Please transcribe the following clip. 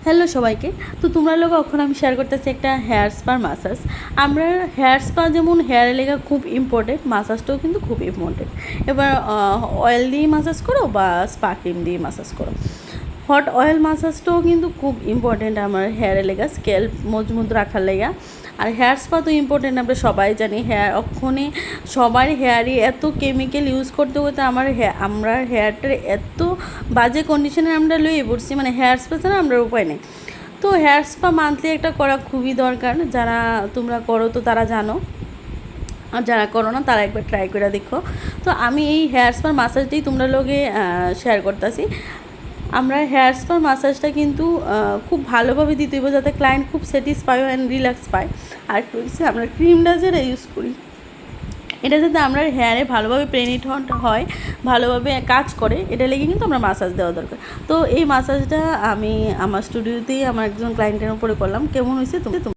Hello সবাইকে। তো তোমরা লোক এখন আমি শেয়ার করতেছি একটা হেয়ার স্পার মাসাজ। আমরা হেয়ার স্পা যেমন হেয়ারের লেগা খুব ইম্পর্টেন্ট, মাসাজটাও কিন্তু খুব ইম্পর্টেন্ট। এবার অয়েল দিয়ে মাসাজ করো বা স্পা ক্রিম দিয়ে মাসাজ করো, হট অয়েল মাসাজটাও কিন্তু খুব ইম্পর্টেন্ট আমার হেয়ারের লেগা, স্কেল্প মজবুত রাখার লেগা। আর হেয়ার স্পা তো ইম্পর্টেন্ট, আমরা সবাই জানি। অক্ষণে সবার হেয়ারই এত কেমিক্যাল ইউজ করতে করতে আমরা হেয়ারটার এত বাজে কন্ডিশনে আমরা লইয়ে পড়ছি, মানে হেয়ার স্পা ছাড়া আমরা উপায় নেই। তো হেয়ার স্পা মান্থলি একটা করা খুবই দরকার। যারা তোমরা করো তো তারা জানো, আর যারা করো না তারা একবার ট্রাই করে দেখো। তো আমি এই হেয়ার স্পার মাসাজটাই তোমরা লোকে শেয়ার করতেছি। আমরা হেয়ার স্পার মাসাজটা কিন্তু খুব ভালোভাবে দিতে হইব যাতে ক্লায়েন্ট খুব স্যাটিসফাই অ্যান্ড রিল্যাক্স পায়। আর হচ্ছে আমরা ক্রিমটা যেটা ইউজ করি এটা যাতে আমরা হেয়ারে ভালোভাবে পেনিট্রেট হয়, ভালোভাবে কাজ করে, এটা লেগে কিন্তু আমরা মাসাজ দেওয়া দরকার। তো এই মাসাজটা আমি আমার স্টুডিওতেই আমার একজন ক্লায়েন্টের উপরে করলাম। কেমন হয়েছে তুমি